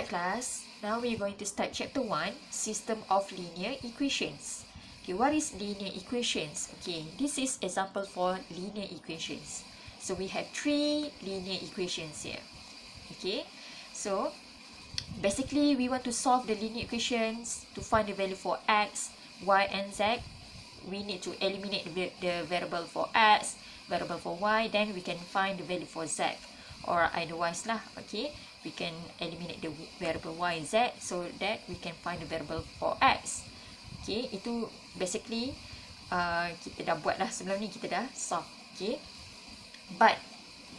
Alright class, now we're going to start chapter 1, System of Linear Equations. Okay, what is linear equations? Okay, this is example for linear equations. So we have 3 linear equations here. Okay, so basically we want to solve the linear equations to find the value for x, y and z. We need to eliminate the variable for x, variable for y, then we can find the value for z. Or otherwise lah, okay, we can eliminate the variable y, z, so that we can find the variable for x. Okay, itu basically kita dah buat lah sebelum ni, kita dah solve. Okay, but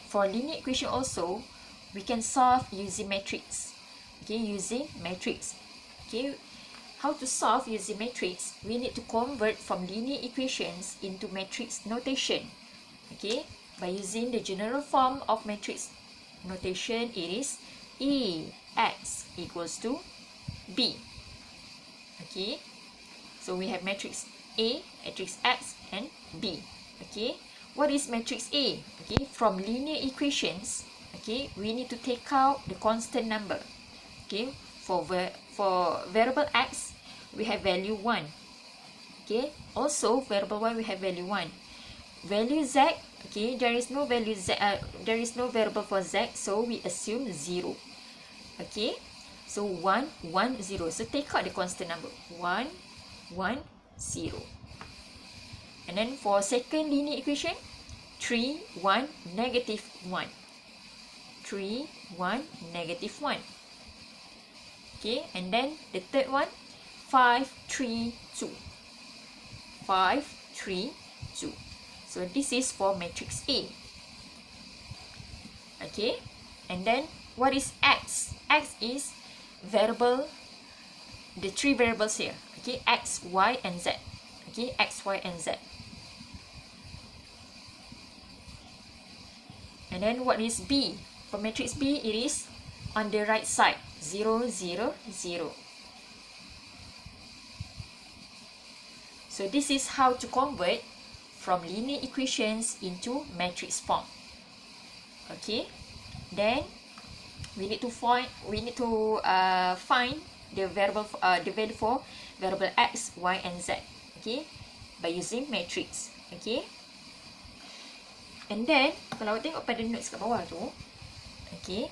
for linear equation also, we can solve using matrix. Okay, using matrix. Okay, how to solve using matrix? We need to convert from linear equations into matrix notation. Okay, by using the general form of matrix notation, it is Ax equals to B. Okay, so we have matrix A, matrix X and B. Okay, what is matrix A? Okay, from linear equations, okay, we need to take out the constant number. Okay, for variable X, we have value 1. Okay, also variable Y, we have value 1. Value Z, okay, there is no value Z, there is no variable for Z, so we assume 0. Okay, so 1, 1, 0. So take out the constant number 1, 1, 0. And then for second linear equation, 3, 1, negative 1. 3, 1, negative 1. Okay, and then the third one, 5, 3, 2. 5, 3, 2. So this is for matrix A. Okay, and then what is X? X is variable, the 3 variables here. Okay, X, Y and Z. Okay, X, Y and Z. And then what is B? For matrix B, it is on the right side, 0, 0, 0. So this is how to convert from linear equations into matrix form. Okay, then we need to find the variable the value for variable X, Y and Z. Okay, by using matrix. Okay, and then kalau awak tengok pada notes kat bawah tu, okay,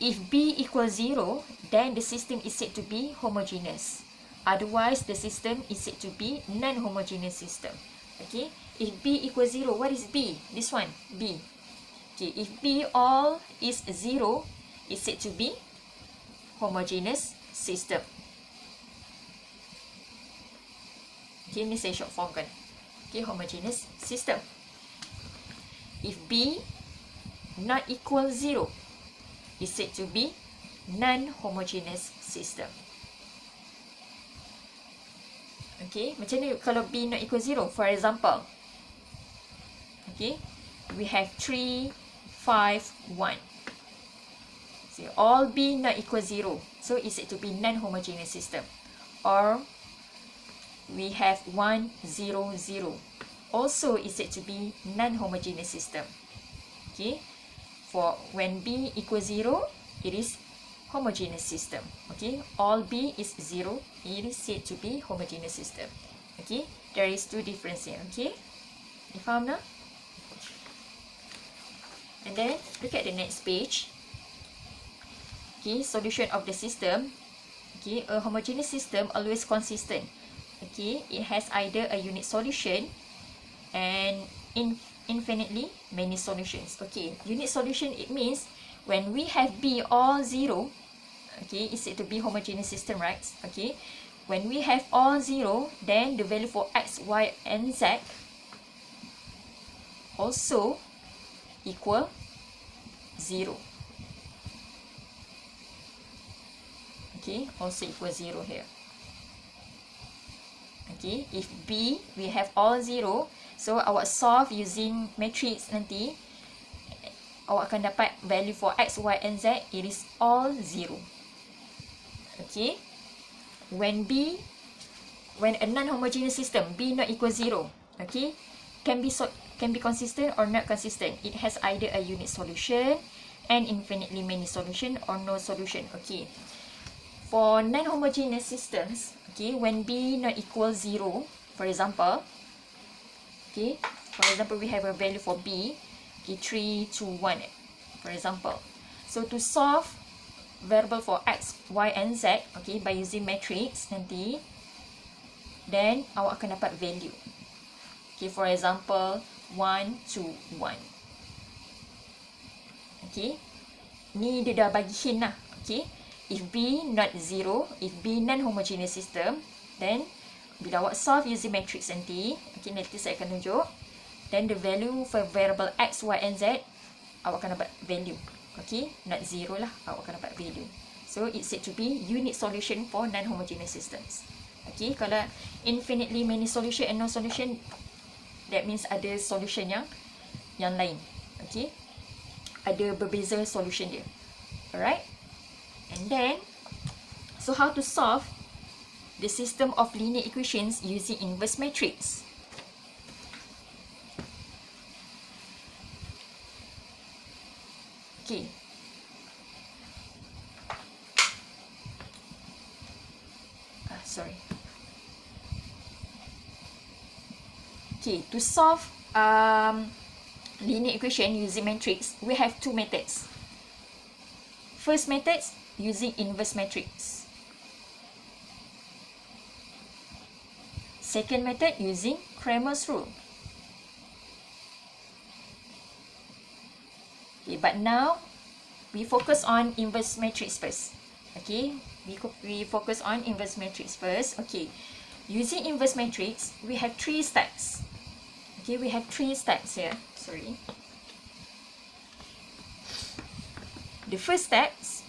if B equals 0, then the system is said to be homogeneous. Otherwise, the system is said to be non-homogeneous system. Okay, if B equals 0, what is B? This one, B. Okay, if B all is 0, it's said to be homogeneous system. Okay, ni saya short form kan. Okay, homogeneous system. If B not equal 0, it's said to be non-homogeneous system. Okay, macam ni kalau B not equal 0, for example. Okay, we have 3, 5, 1. So all B not equal 0, so it's said to be non-homogeneous system. Or we have 1, 0, 0. Also is said to be non-homogeneous system. Okay, for when B equals 0, it is homogeneous system. Okay, all B is 0, it is said to be homogeneous system. Okay, there is 2 difference here. Okay, you faham now? And then look at the next page. Okay, solution of the system. Okay, a homogeneous system always consistent. Okay, it has either a unique solution and infinitely many solutions. Okay, unique solution, it means when we have B all 0, okay, it's said to be homogeneous system, right? Okay, when we have all 0, then the value for X, Y and Z also equal 0. Okay, also equal 0 here. Okay, if B, we have all 0, so awak solve using matrix nanti, awak akan dapat value for X, Y and Z, it is all 0. Okay, when a non-homogeneous system, B not equal 0, okay, can be consistent or not consistent. It has either a unique solution and infinitely many solution or no solution. Okay. For non-homogeneous systems, okay, when B not equal 0, for example, okay, we have a value for B, okay, 3, 2, 1, for example. So to solve variable for X, Y, and Z, okay, by using matrix nanti, then awak akan dapat value. Okay, for example, 1, 2, 1. Okay, ni dia dah bagi hint lah. Okay, if B not 0, if B non-homogeneous system, then bila awak solve using matrix nanti, okay, nanti saya akan tunjuk, then the value for variable X, Y, and Z, awak akan dapat value. Okay, not 0 lah, awak akan dapat value. So, it's said to be unique solution for non-homogeneous systems. Okay, kalau infinitely many solution and no solution, that means ada solution yang lain. Okay, ada berbeza solution dia. Alright, and then, so how to solve the system of linear equations using inverse matrix? Okay. Sorry. Okay, to solve linear equation using matrix, we have two methods. First method, using inverse matrix. Second method, using Cramer's rule. Okay, but now we focus on inverse matrix first. Okay, we focus on inverse matrix first. Okay, using inverse matrix, we have 3 steps. Okay, we have 3 steps here. Sorry. The first steps,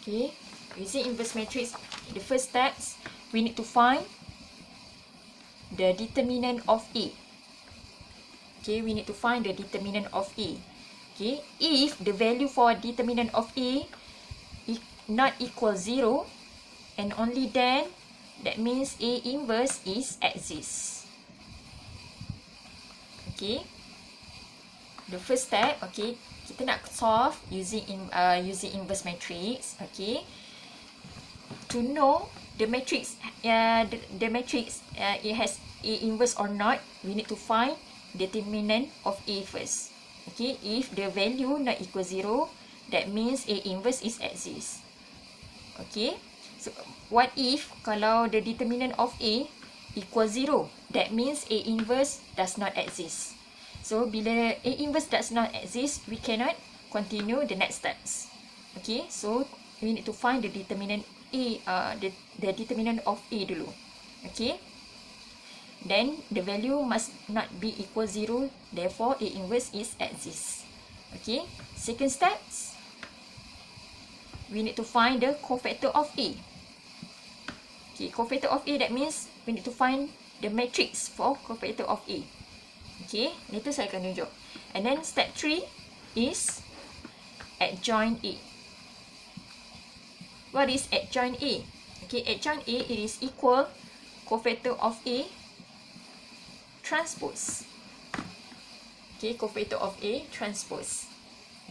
okay, using inverse matrix, the first steps, we need to find the determinant of A. Okay, we need to find the determinant of A. Okay, if the value for determinant of A not equal 0, and only then, that means A inverse is exists. Okay, the first step, okay, kita nak solve using inverse matrix. Okay, to know the matrix, the matrix it has A inverse or not, we need to find determinant of A first. Okay, if the value not equal 0, that means A inverse is exists. Okay, so what if kalau the determinant of A equal 0, that means A inverse does not exist. So bila A inverse does not exist, we cannot continue the next steps. Okay, so we need to find the determinant A, the determinant of A dulu. Okay, then the value must not be equal 0, therefore A inverse is exists. Okay, second steps, we need to find the cofactor of A. Okay, cofactor of A, that means we need to find the matrix for cofactor of A. Okay, later saya akan tunjuk. And then step 3 is adjoint A. What is adjoint A? Okay, adjoint A, it is equal cofactor of A transpose. Okay, cofactor of A transpose.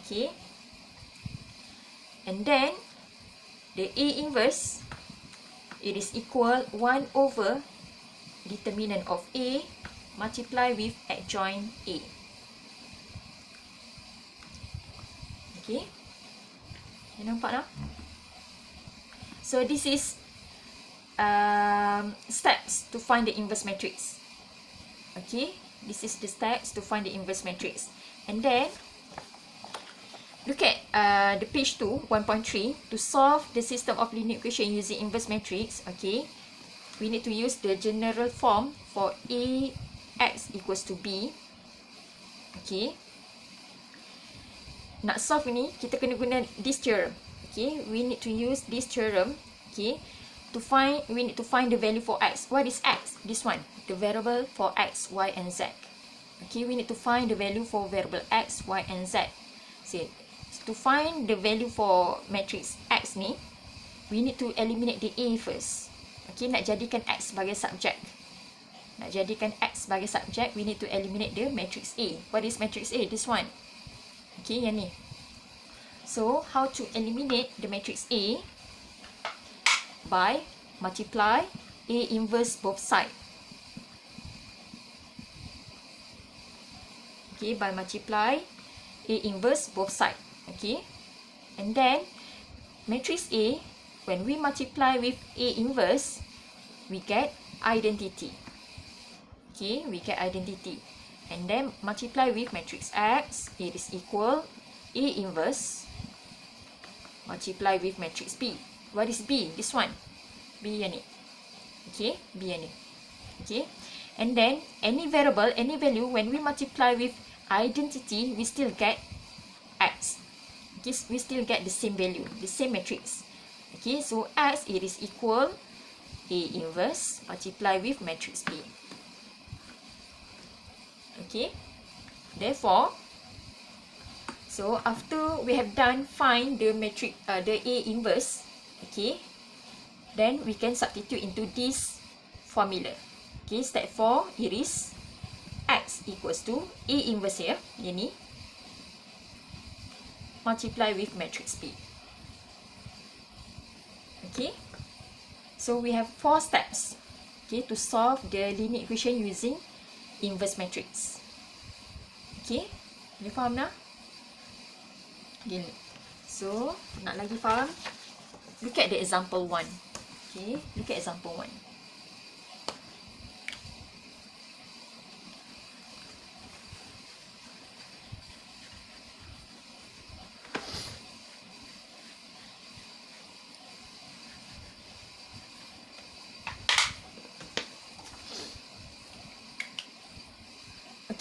Okay, and then the A inverse, it is equal 1 over determinant of A multiply with adjoint A. Okay, you nampak tak? So this is steps to find the inverse matrix. Okay, this is the steps to find the inverse matrix. And then look at the page 2, 1.3. To solve the system of linear equation using inverse matrix, okay, we need to use the general form for Ax equals to B. Okay, nak solve ni, kita kena guna this theorem. Okay, we need to use this theorem. Okay, we need to find the value for X. What is X? This one, the variable for X, Y, and Z. Okay, we need to find the value for variable X, Y, and Z. So, to find the value for matrix X ni, we need to eliminate the A first. Okay, nak jadikan X sebagai subject. Nak jadikan X sebagai subject, we need to eliminate the matrix A. What is matrix A? This one. Okay, Okay, yang ni. So, how to eliminate the matrix A? By multiply A inverse both side. Okay, by multiply A inverse both side. Okay, and then matrix A, when we multiply with A inverse, we get identity. Okay, we get identity. And then multiply with matrix X, it is equal A inverse multiply with matrix B. What is B? This one. B yang ni. Okay, B yang ni. Okay, and then any variable, any value, when we multiply with identity, we still get X. Okay, we still get the same value, the same matrix. Okay, so X, it is equal A inverse multiply with matrix B. Okay, therefore, so after we have done find the matrix, the A inverse, okay, then we can substitute into this formula. Okay, step 4, it is X equals to A inverse here, yang ni, multiply with matrix B. Okay, so we have 4 steps, okay, to solve the linear equation using inverse matrix. Okay, boleh faham dah? Okay, so nak lagi faham, look at the example 1. Okay, look at example 1.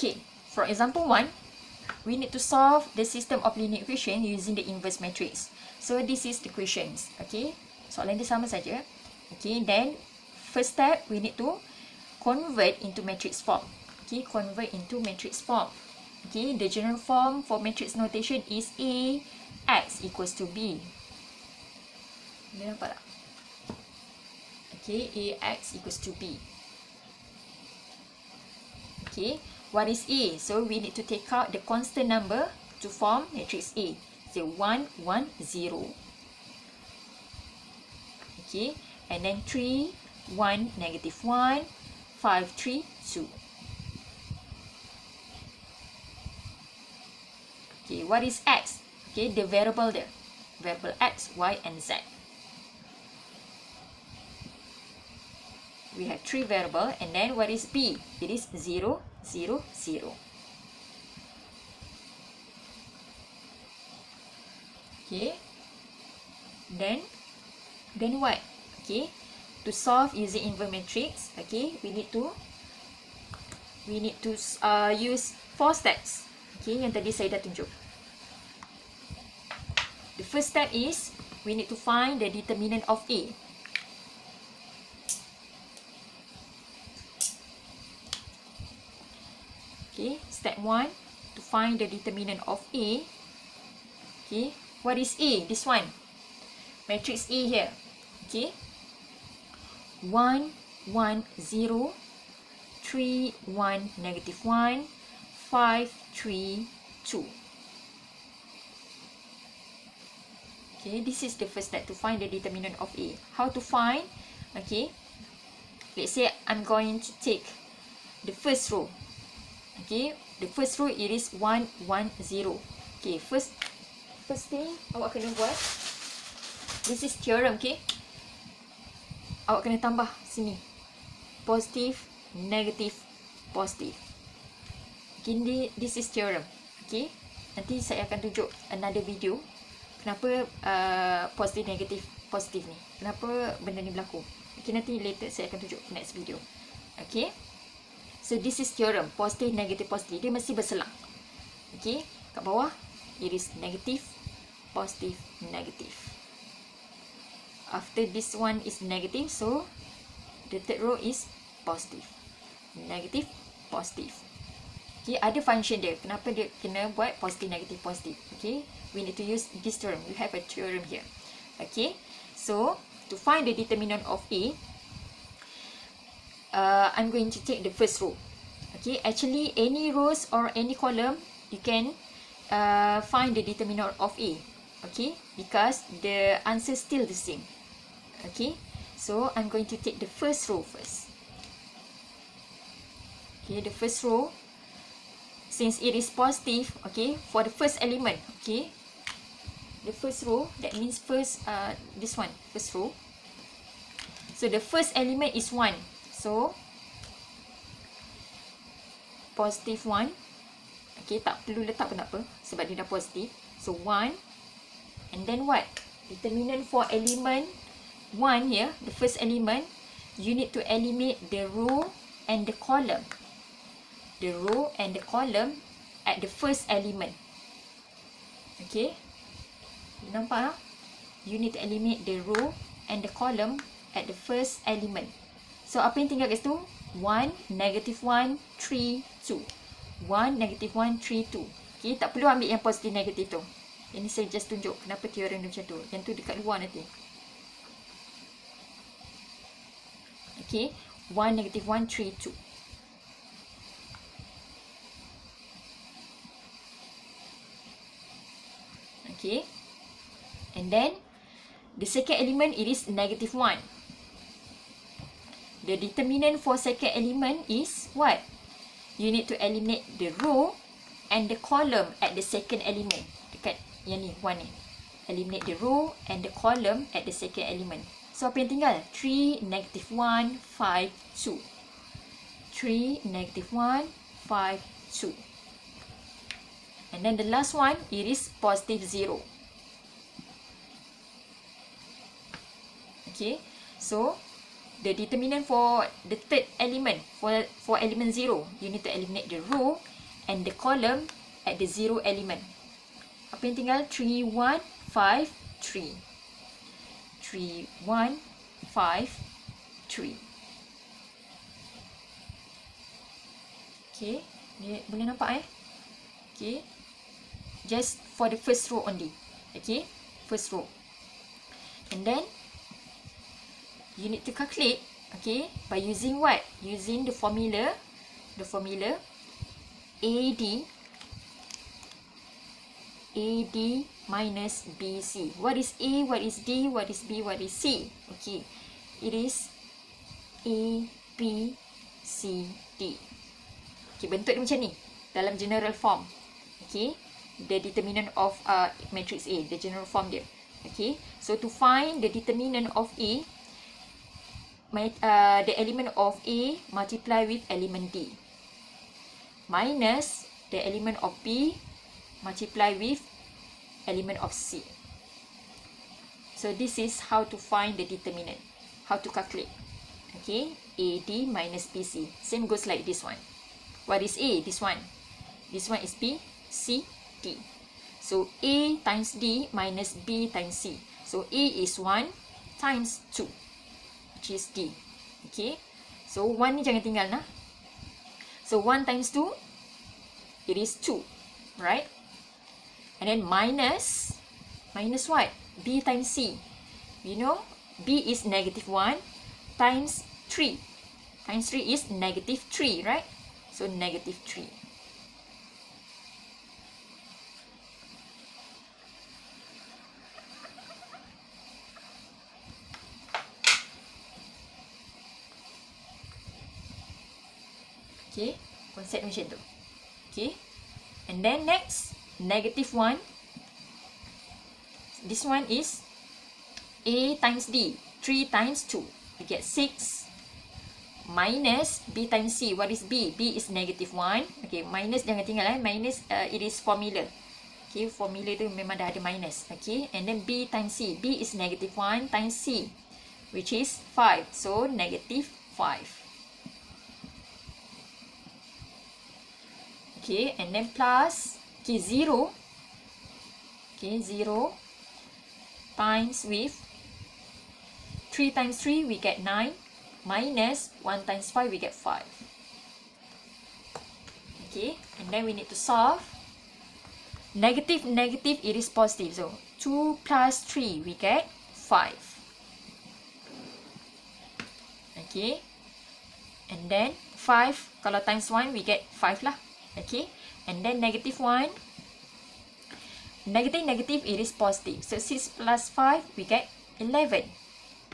Okay, for example 1, we need to solve the system of linear equation using the inverse matrix. So this is the questions. Okay, soalan dia sama saja. Okay, then first step we need to convert into matrix form. Okay, convert into matrix form. Okay, the general form for matrix notation is A X equals to B. Boleh nampak tak? Okay, A X equals to B. Okay, what is A? So we need to take out the constant number to form matrix A. So 1, 1, 0. Okay, and then 3, 1, negative 1, 5, 3, 2. Okay, what is X? Okay, the variable there. Variable X, Y, and Z. We have 3 variables, and then what is B? It is 0, 0, 0. Okay, then what? Okay, to solve using inverse matrix, okay, we need to use 4 steps. Okay, yang tadi saya dah tunjuk. The first step is we need to find the determinant of A. Okay, step 1, to find the determinant of A. Okay, what is A? This one. Matrix A here. Okay, 1, 1, 0, 3, 1, negative 1, 5, 3, 2. Okay, this is the first step to find the determinant of A. How to find? Okay, let's say I'm going to take the first row. Okay, the first row it is 1, 1, 0. Okay, first thing awak kena buat, this is theorem. Okay, awak kena tambah sini positive, negative, positive. Okay, this is theorem. Okay, nanti saya akan tunjuk another video kenapa positive, negative, positive ni, kenapa benda ni berlaku. Okay, nanti later saya akan tunjuk next video. Okay, so this is theorem, positive, negative, positive. Dia mesti berselang. Okay, kat bawah it is negative, positive, negative. After this one is negative, so the third row is positive, negative, positive. Okay, ada function dia. Kenapa dia kena buat positive, negative, positive? Okay, we need to use this theorem. We have a theorem here. Okay, so to find the determinant of A, I'm going to take the first row. Okay, actually any rows or any column you can find the determinant of A. Okay, because the answer is still the same. Okay, so I'm going to take the first row first. Okay, the first row, since it is positive, okay, for the first element, okay, the first row, that means first, this one, first row. So the first element is 1. So, positive 1. Okay, tak perlu letak pun tak apa, sebab dia dah positif. So 1. And then what? Determinant for element 1 here, the first element, you need to eliminate the row and the column. The row and the column at the first element. Okay. Nampak tak? You need to eliminate the row and the column at the first element. So, apa yang tinggal kat situ? 1, negative 1, 3, 2. 1, negative 1, 3, 2. Okay, tak perlu ambil yang positif negatif tu. Ini saya just tunjuk kenapa teorem macam tu. Yang tu dekat luar nanti. Okay, 1, negative 1, 3, 2. Okay. And then, the second element, it is negative 1. The determinant for second element is what? You need to eliminate the row and the column at the second element. Dekat yang ni, 1 ni. Eliminate the row and the column at the second element. So, apa yang tinggal? 3, negative 1, 5, 2. 3, negative 1, 5, 2. And then the last one, it is positive 0. Okay, so the determinant for the third element, for element 0, you need to eliminate the row and the column at the 0 element. Apa yang tinggal? 3, 1, 5, 3. 3, 1, 5, 3. Okay, ni boleh nampak Okay, just for the first row only. Okay, first row. And then, you need to calculate, okay, by using what? Using the formula AD minus BC. What is A, what is D, what is B, what is C? Okay, it is A, B, C, D. Okay, bentuk dia macam ni, dalam general form. Okay, the determinant of matrix A, the general form dia. Okay, so to find the determinant of A, the element of A multiply with element D minus the element of B multiply with element of C. So this is how to find the determinant, how to calculate. Okay, AD minus BC. Same goes like this one. What is A? This one. This one is B, C, D. So A times D minus B times C. So A is 1 times 2, which is D. Okay, so 1 ni jangan tinggal nah. So 1 times 2, it is 2, right? And then minus what? B times C. You know, B is negative 1 times 3. Times 3 is negative 3, right? So negative 3. Okay, konsep macam tu. Okay, and then next, negative 1. This one is A times D, 3 times 2. We get 6 minus B times C. What is B? B is negative 1. Okay, minus jangan tinggal minus, it is formula. Okay, formula tu memang dah ada minus. Okay, and then B times C. B is negative 1 times C, which is 5. So, negative 5. Okay, and then plus, okay, 0. Okay, 0 times with 3 times 3, we get 9. Minus 1 times 5, we get 5. Okay, and then we need to solve. Negative, negative, it is positive. So, 2 plus 3, we get 5. Okay, and then 5, kalau times 1, we get 5 lah. Okay, and then negative 1 negative, it is positive. So 6 plus 5, we get 11.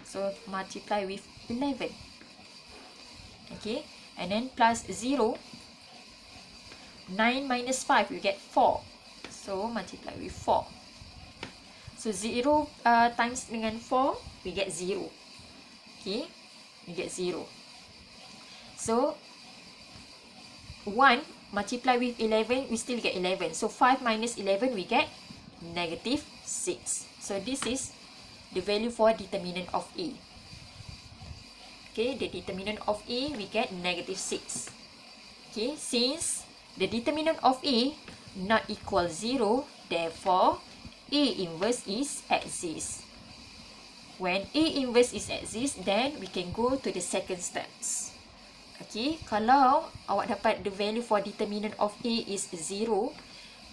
So multiply with 11. Okay, and then plus 0. 9 minus 5, we get 4. So multiply with 4. So 0 times dengan 4, we get 0. Okay, we get 0. So 1 multiply with 11, we still get 11. So 5 minus 11, we get negative 6. So this is the value for determinant of A. Okay, the determinant of A, we get negative 6. Okay, since the determinant of A not equal 0, therefore A inverse is exists. When A inverse is exists, then we can go to the second steps. Okay, kalau awak dapat the value for determinant of A is 0,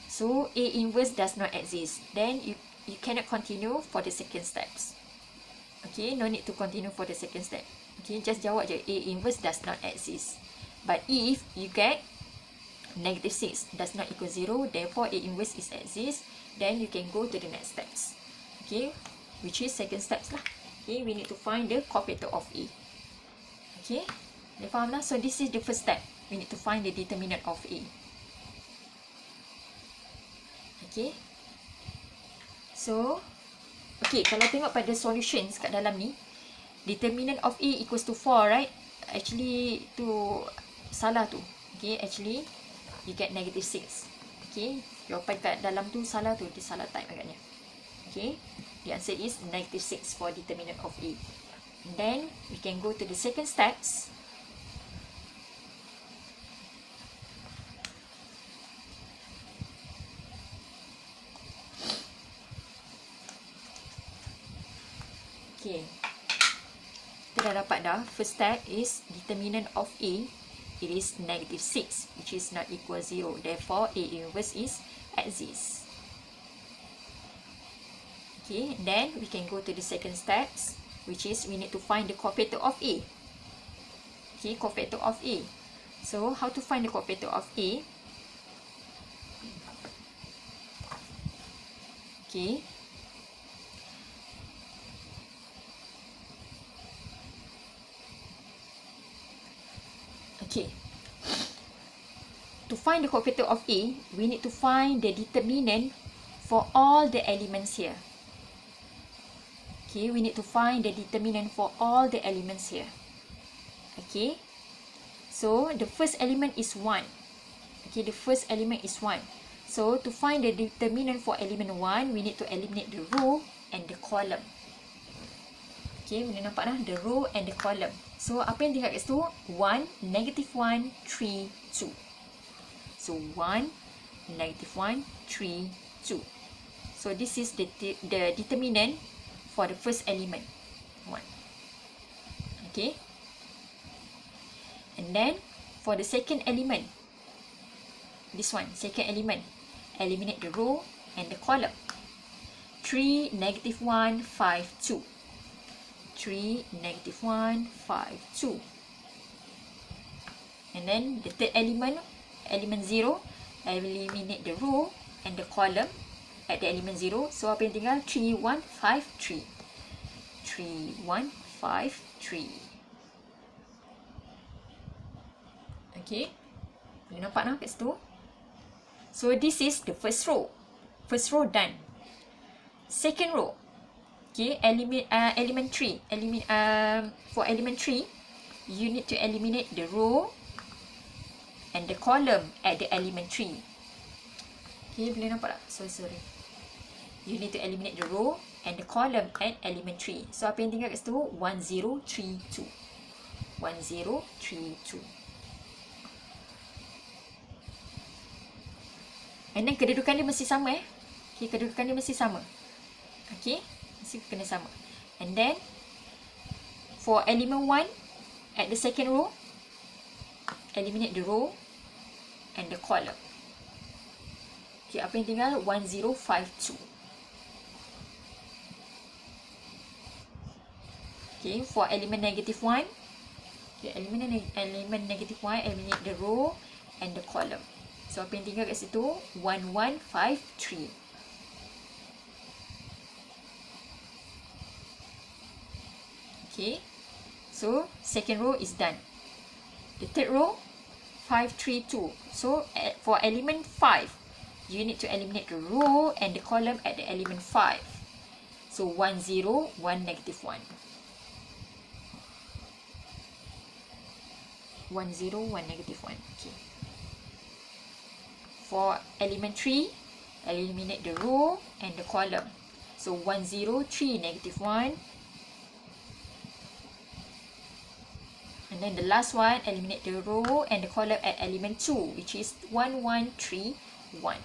so A inverse does not exist. Then you cannot continue for the second steps. Okay, no need to continue for the second step. Okay, just jawab je A inverse does not exist. But if you get negative 6 does not equal 0, therefore A inverse is exist, then you can go to the next steps. Okay, which is second steps lah. Okay, we need to find the cofactor of A. Okay, dah faham lah? So this is the first step. We need to find the determinant of A. Okay, so okay, kalau tengok pada solutions kat dalam ni, determinant of A equals to 4, right? Actually tu salah tu. Okay, actually you get negative 6. Okay, jawapan kat dalam tu salah tu, dia salah type agaknya. Okay, the answer is negative 6 for determinant of A. And then we can go to the second steps. Okay, kita dah dapat dah. First step is determinant of A, it is negative 6, which is not equal 0. Therefore, A inverse is exists. Okay, then we can go to the second steps, which is we need to find the cofactor of A. Okay, cofactor of A. So, how to find the cofactor of A? Okay. Okay, to find the cofactor of A, we need to find the determinant for all the elements here. Okay, we need to find the determinant for all the elements here. Okay, so the first element is 1. Okay, the first element is 1. So to find the determinant for element 1, we need to eliminate the row and the column. Okay, boleh nampak dah, the row and the column. So, apa yang tinggal kat situ? 1, negative 1, 3, 2. So, 1, negative 1, 3, 2. So, this is the determinant for the first element. 1. Okay. And then, for the second element, this one, second element, eliminate the row and the column. 3, negative 1, 5, 2. 3, negative 1, 5, 2. And then the third element, element 0, eliminate the row and the column at the element 0. So apa yang tinggal? 3, 1, 5, 3. 3, 1, 5, 3. Okay, boleh nampak nak kat situ? So this is the first row. First row done. Second row. Okay, element 3. For element 3, you need to eliminate the row and the column at the element 3. Okay, boleh nampak tak? Sorry. You need to eliminate the row and the column at element 3. So, apa yang tinggal kat situ? 1, 0, 3, 2. 1, 0, 3, 2. And then, kedudukan dia mesti sama Okay, kedudukan dia mesti sama. Okay. Mesti kena sama. And then for element 1 at the second row, eliminate the row and the column. Okay, apa yang tinggal? 1, 0, 5, 2. Okay, for element negative 1, okay, element negative 1, eliminate the row and the column. So apa yang tinggal kat situ? 1, 1, 5, 3. Okay, so second row is done. The third row, 5, 3, 2. So for element 5, you need to eliminate the row and the column at the element 5. So 1, 0, 1, negative 1. 1, 0, 1, negative 1. Okay. For element 3, eliminate the row and the column. So 1, 0, 3, negative 1. And then the last one, eliminate the row and the column at element 2, which is 1, 1, 3, 1.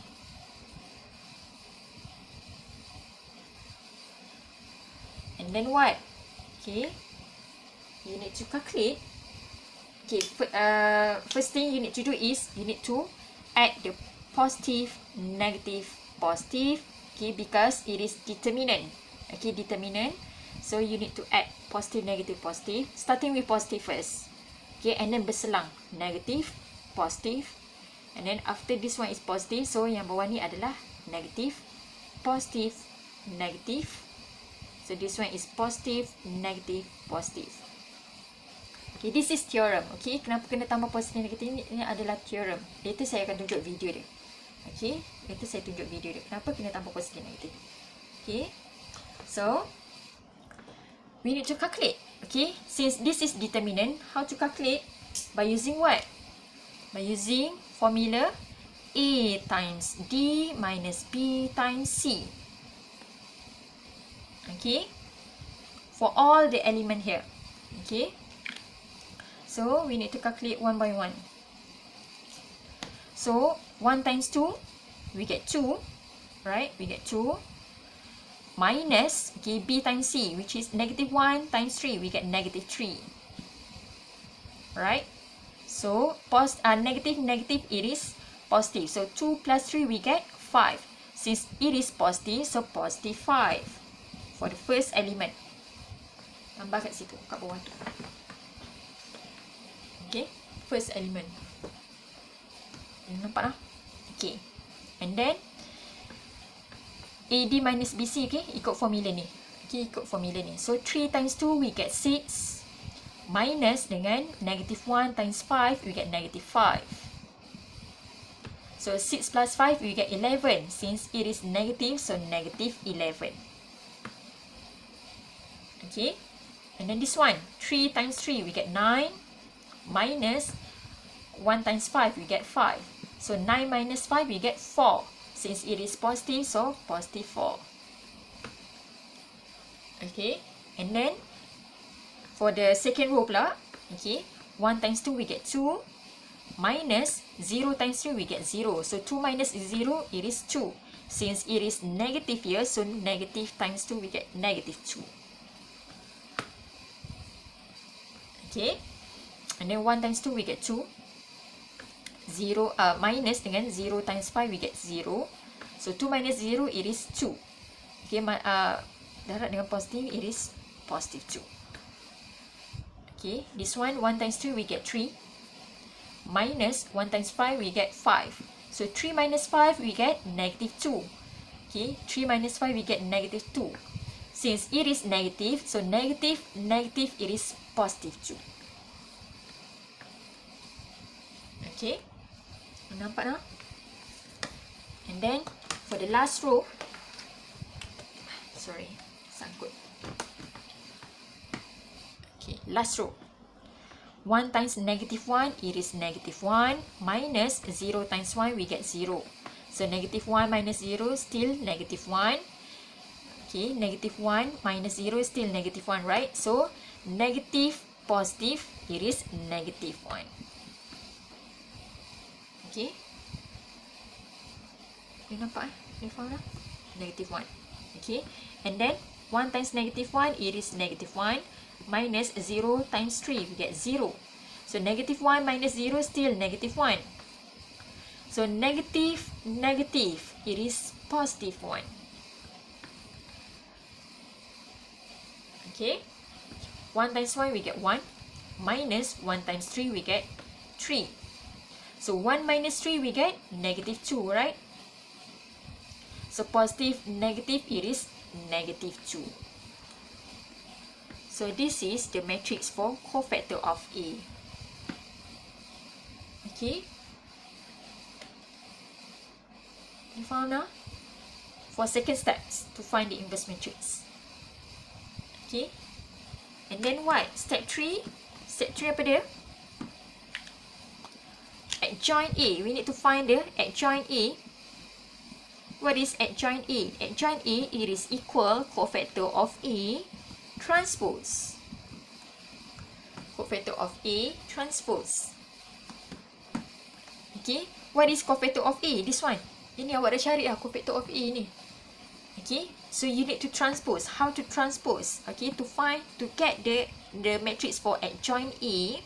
And then what? Okay, you need to calculate. Okay, first thing you need to do is you need to add the positive, negative, positive. Okay, because it is determinant. Okay, determinant. So you need to add positive, negative, positive. Starting with positive first. Okay, and then berselang. Negative, positive. And then after this one is positive. So yang bawah ni adalah negative, positive, negative. So this one is positive, negative, positive. Okay, this is theorem. Okay, kenapa kena tambah positif negatif ni? Ini adalah theorem. Later saya akan tunjuk video dia. Okay, later saya tunjuk video dia. Kenapa kena tambah positif negatif? Okay, so we need to calculate. Okay, since this is determinant, how to calculate? By using what? By using formula A times D minus B times C. Okay, for all the element here. Okay, so we need to calculate one by one. So 1 times 2, we get 2, right? We get 2 minus, okay, B times C, which is negative 1 times 3, we get negative 3. Right? So negative, negative, it is positive. So 2 plus 3, we get 5. Since it is positive, so positive 5 for the first element. Tambah kat situ, kat bawah tu. Okay, first element. Nampak tak? Okay, and then AD minus BC, okay, ikut formula ni. Okay, ikut formula ni. So 3 times 2, we get 6. Minus dengan negative 1 times 5, we get negative 5. So 6 plus 5, we get 11. Since it is negative, so negative 11. Okay, and then this one, 3 times 3, we get 9. Minus 1 times 5, we get 5. So 9 minus 5, we get 4. Since it is positive, so positive 4. Okay, and then for the second row pula, okay, 1 times 2, we get 2. Minus 0 times 3, we get 0. So 2 minus 0, it is 2. Since it is negative here, so negative times 2, we get negative 2. Okay, and then 1 times 2, we get 2. Minus dengan 0 times 5, we get 0. So 2 minus 0, it is 2. Okay, darab dengan positif, it is positive 2. Okay, this one, 1 times 3, we get 3. Minus 1 times 5, we get 5. So 3 minus 5, we get negative 2. Okay, 3 minus 5, we get negative 2. Since it is negative, so negative, negative, it is positive 2. Okay, nampak tak? And then for the last row, sorry, sangkut. Okay, last row. 1 times negative 1, it is negative 1. Minus 0 times 1, we get 0. So negative 1 minus 0, still negative 1. Okay, negative 1 minus 0, still negative 1, right? So negative, positive, it is negative 1. Okay, you nampak? You faham tak? Negative 1. Okay, and then 1 times negative 1, it is negative 1. Minus 0 times 3, we get 0. So negative 1 minus 0, still negative 1. So negative, negative, it is positive 1. Okay, 1 times 1, we get 1. Minus 1 times 3, we get 3. So 1 minus 3, we get negative 2, right? So positive, negative, it is negative 2. So this is the matrix for cofactor of A. Okay. You found now? For second steps to find the inverse matrix. Okay. And then what? Step 3. Step 3 apa dia? Adjoint A. We need to find the adjoint A. What is adjoint A? Adjoint A, it is equal cofactor of A transpose. Cofactor of A transpose. Okay. What is cofactor of A? This one. Ini awak dah cari lah cofactor of A ni. Okay. So you need to transpose. How to transpose? Okay. To get the matrix for adjoint A.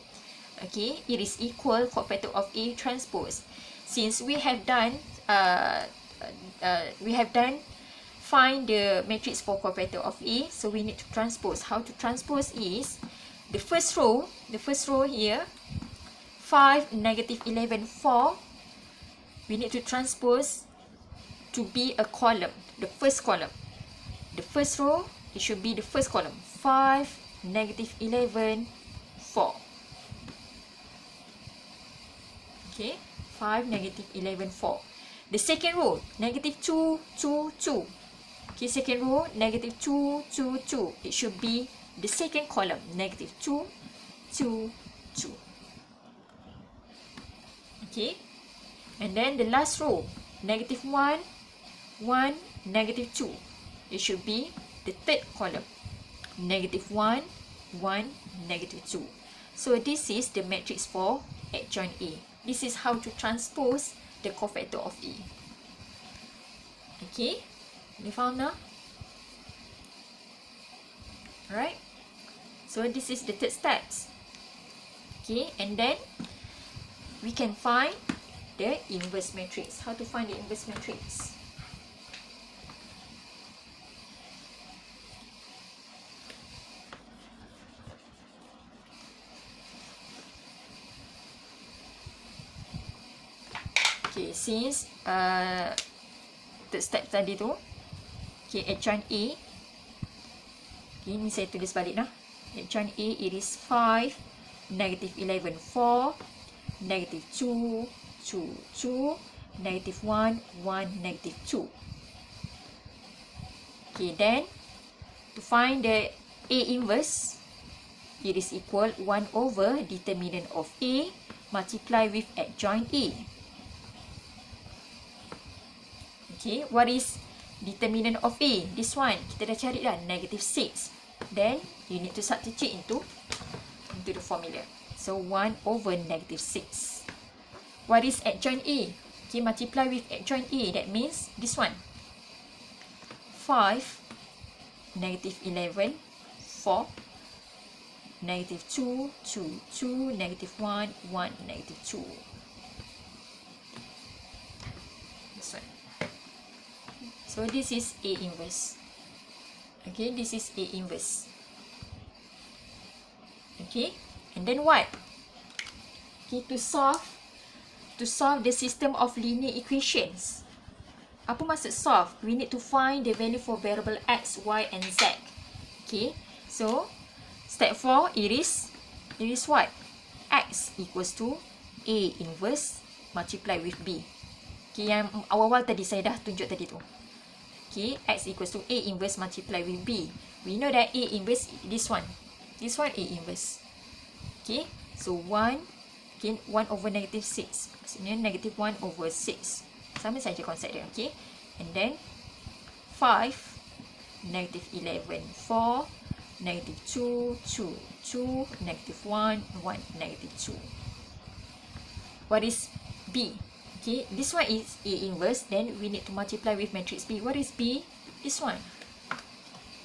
Okay. It is equal cofactor of A transpose. Since we have done find the matrix for cofactor of A, so we need to transpose. How to transpose is the first row here, 5, -11, 4. We need to transpose to be a column, the first column. The first row, it should be the first column, 5, -11, 4. Okay, 5, -11, 4. The second row, -2, 2, 2. Okay, second row, -2, 2, 2. It should be the second column, -2, 2, 2. Okay. And then the last row, -1, 1, -2. It should be the third column, -1, 1, -2. So this is the matrix for adjoint A. This is how to transpose the cofactor of A. Okay, you found now? Alright. So this is the third steps. Okay, and then we can find the inverse matrix. How to find the inverse matrix? Okay, since third step tadi tu, okay, adjoint A. Okay, ni saya tulis balik lah. Adjoint A, it is 5, -11, 4, -2, 2, 2, -1, 1, -2. Okay, then to find the A inverse, it is equal 1 over determinant of A multiply with adjoint A. Okay, what is determinant of A? This one, kita dah cari dah, -6. Then, you need to substitute into the formula. So, 1 over -6. What is adjoint A? Okay, multiply with adjoint A. That means this one. 5, -11, 4, -2, 2, 2, -1, 1, -2. This one. So this is A inverse. Okay, this is A inverse. Okay, and then what? Okay, to solve the system of linear equations. Apa maksud solve? We need to find the value for variable x, y and z. Okay, so step 4, it is what? X equals to A inverse multiply with B. Okay, yang awal-awal tadi saya dah tunjuk tadi tu. Okay, x equals to A inverse multiply with B. We know that A inverse, this one. This one A inverse. Okay, so 1, okay, 1 over -6. Maksudnya -1 over 6. Sama saja konsep dia, okay. And then 5, -11, 4, -2, 2, 2, -1, 1, -2. What is B? Okay, this one is A inverse. Then we need to multiply with matrix B. What is B? This one.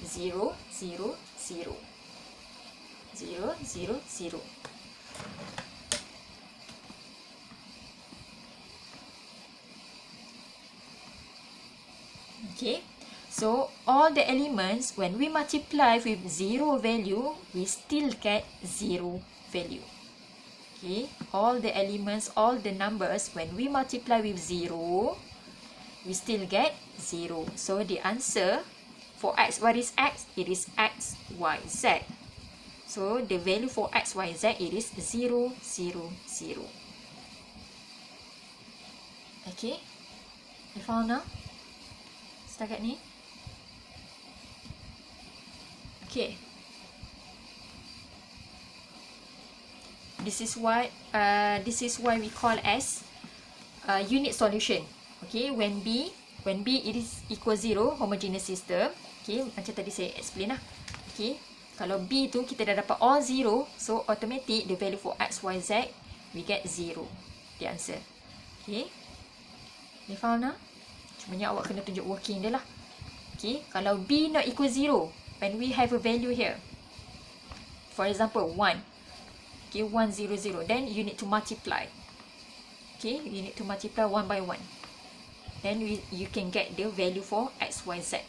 0, 0, 0. 0, 0, 0. Okay, so all the elements, when we multiply with 0 value, we still get 0 value. Okay, all the elements, all the numbers, when we multiply with 0, we still get 0. So the answer for x, what is x? It is x, y, z. So the value for x, y, z it is 0, 0, 0. Okay, you found now? Setakat ni? Okay. This is why we call as unit solution. Okay, when B it is equal 0, homogeneous system. Okay, macam tadi saya explain lah. Okay, kalau B tu kita dah dapat all 0, so automatic the value for x, y, z we get 0. The answer. Okay, you found now? Cumanya awak kena tunjuk working dia lah. Okay, kalau B not equal 0, when we have a value here, for example 1, okay, 1, 0, 0, then you need to multiply. Okay, you need to multiply 1 by 1. Then you can get the value for x, y, z.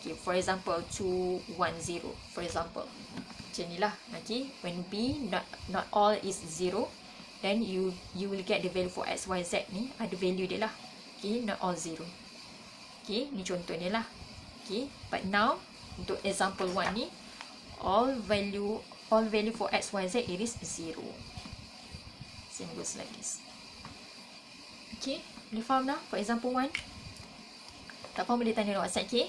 Okay, for example 2, 1, 0. For example, macam ni lah. Okay, when B not all is 0, then you will get the value for x, y, z ni ada value dia lah. Okay, not all 0. Okay, ni contohnya lah. Okay, but now untuk example 1 ni, all value for x, y, z it is 0. Same goes like this. Okay, you faham now for example 1? Tak faham boleh tanya lewat WhatsApp, okay?